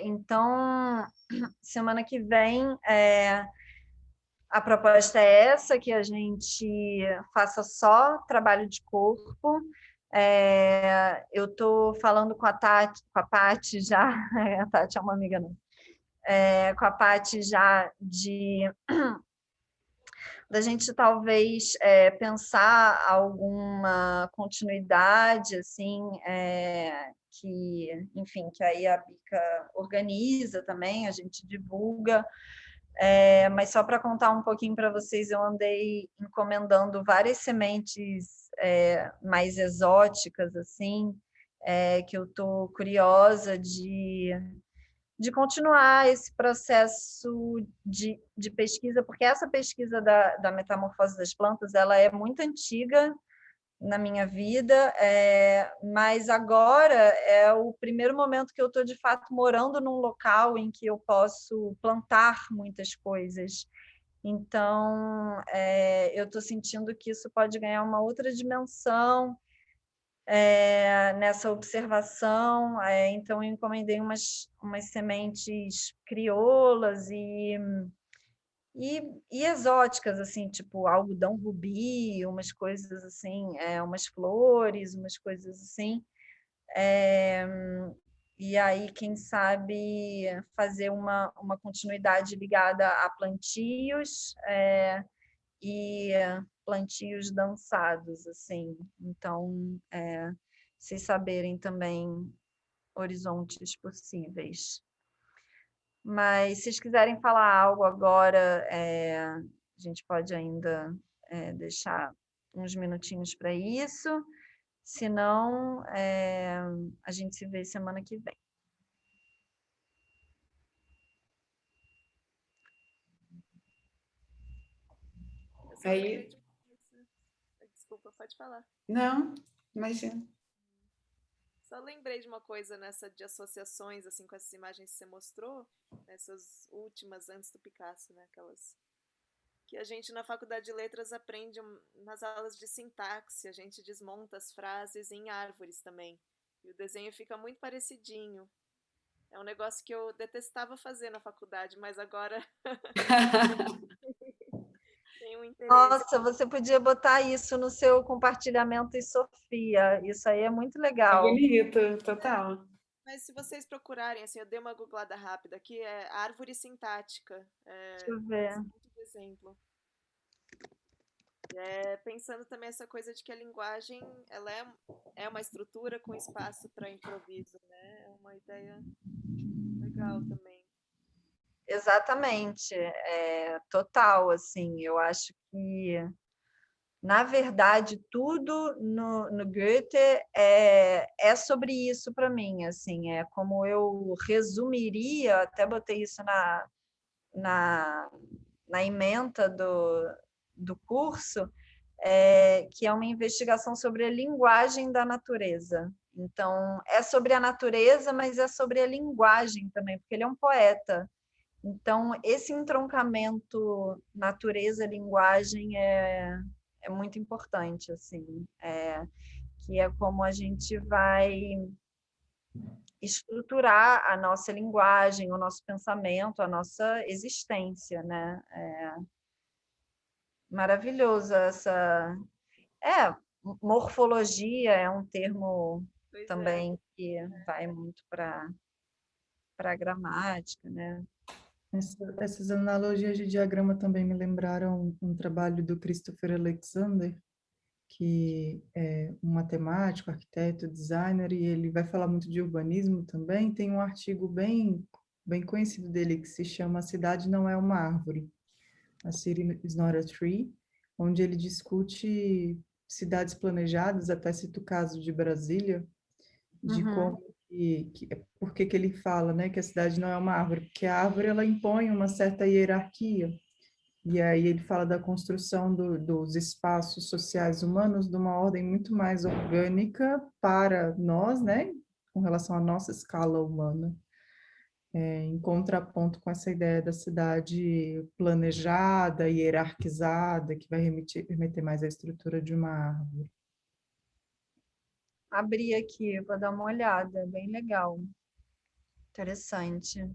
Speaker 1: Então, semana que vem a proposta é essa, que a gente faça só trabalho de corpo. Eu estou falando com a Paty já, a Tati é uma amiga não, com a Paty já da gente talvez pensar alguma continuidade, assim, enfim, que aí a Bica organiza também, a gente divulga. Mas só para contar um pouquinho para vocês, eu andei encomendando várias sementes mais exóticas, assim, que eu estou curiosa de continuar esse processo de pesquisa, porque essa pesquisa da metamorfose das plantas ela é muito antiga na minha vida, mas agora é o primeiro momento que eu estou, de fato, morando num local em que eu posso plantar muitas coisas. Então, eu estou sentindo que isso pode ganhar uma outra dimensão nessa observação. Então, eu encomendei umas sementes crioulas e exóticas, assim, tipo algodão rubi, umas coisas assim, umas flores, umas coisas assim. E aí, quem sabe, fazer uma continuidade ligada a plantios e plantios dançados, assim. Então, vocês saberem também horizontes possíveis. Mas se vocês quiserem falar algo agora, a gente pode ainda deixar uns minutinhos para isso. Se não, a gente se vê semana que vem.
Speaker 3: Aí...
Speaker 2: Desculpa, pode falar.
Speaker 3: Não, imagina.
Speaker 2: Só lembrei de uma coisa nessa de associações assim com essas imagens que você mostrou, essas últimas antes do Picasso, né? Aquelas que a gente na faculdade de letras aprende nas aulas de sintaxe, a gente desmonta as frases em árvores também. E o desenho fica muito parecidinho. É um negócio que eu detestava fazer na faculdade, mas agora tenho um interesse.
Speaker 1: Nossa, você podia botar isso no seu compartilhamento em Sofia. Isso aí é muito legal.
Speaker 3: É bonito, total.
Speaker 2: Mas se vocês procurarem, assim, eu dei uma googlada rápida aqui, é árvore sintática.
Speaker 1: Deixa eu ver.
Speaker 2: Muito exemplo. Pensando também essa coisa de que a linguagem ela é uma estrutura com espaço para improviso, né? É uma ideia legal também.
Speaker 1: Exatamente, total, assim, eu acho que, na verdade, tudo no Goethe é sobre isso para mim, assim, é como eu resumiria, até botei isso na ementa do curso, que é uma investigação sobre a linguagem da natureza. Então, é sobre a natureza, mas é sobre a linguagem também, porque ele é um poeta. Então, esse entroncamento natureza-linguagem é muito importante, assim, que é como a gente vai estruturar a nossa linguagem, o nosso pensamento, a nossa existência, né? Maravilhoso essa... morfologia é um termo também que vai muito para a gramática, né?
Speaker 4: Essas analogias de diagrama também me lembraram um trabalho do Christopher Alexander, que é um matemático, arquiteto, designer, e ele vai falar muito de urbanismo também. Tem um artigo bem conhecido dele que se chama A Cidade Não é uma Árvore, A City is Not a Tree, onde ele discute cidades planejadas, até cita o caso de Brasília, de como por que ele fala, né, que a cidade não é uma árvore, porque a árvore ela impõe uma certa hierarquia. E aí ele fala da construção dos espaços sociais humanos de uma ordem muito mais orgânica para nós, né, com relação à nossa escala humana, em contraponto com essa ideia da cidade planejada, hierarquizada, que vai remeter mais à estrutura de uma árvore.
Speaker 1: Abri aqui, vou dar uma olhada, bem legal. Interessante.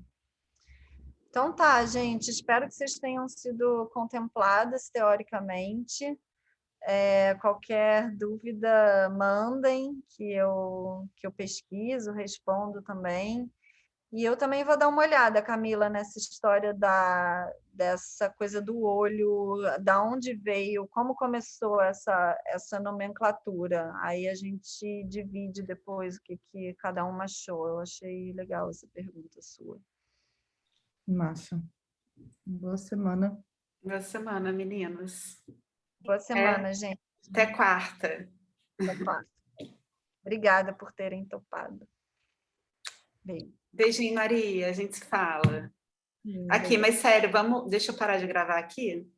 Speaker 1: Então tá, gente, espero que vocês tenham sido contempladas teoricamente. Qualquer dúvida, mandem, que eu pesquiso, respondo também. E eu também vou dar uma olhada, Camila, nessa história dessa coisa do olho, da onde veio, como começou essa nomenclatura. Aí a gente divide depois o que cada um achou. Eu achei legal essa pergunta sua.
Speaker 4: Massa. Boa semana.
Speaker 3: Boa semana, meninos.
Speaker 1: Boa semana, gente.
Speaker 3: Até quarta.
Speaker 1: Até quarta. Obrigada por terem topado. Beijo.
Speaker 3: Beijinho, Maria. A gente se fala. Aqui, mas sério, deixa eu parar de gravar aqui.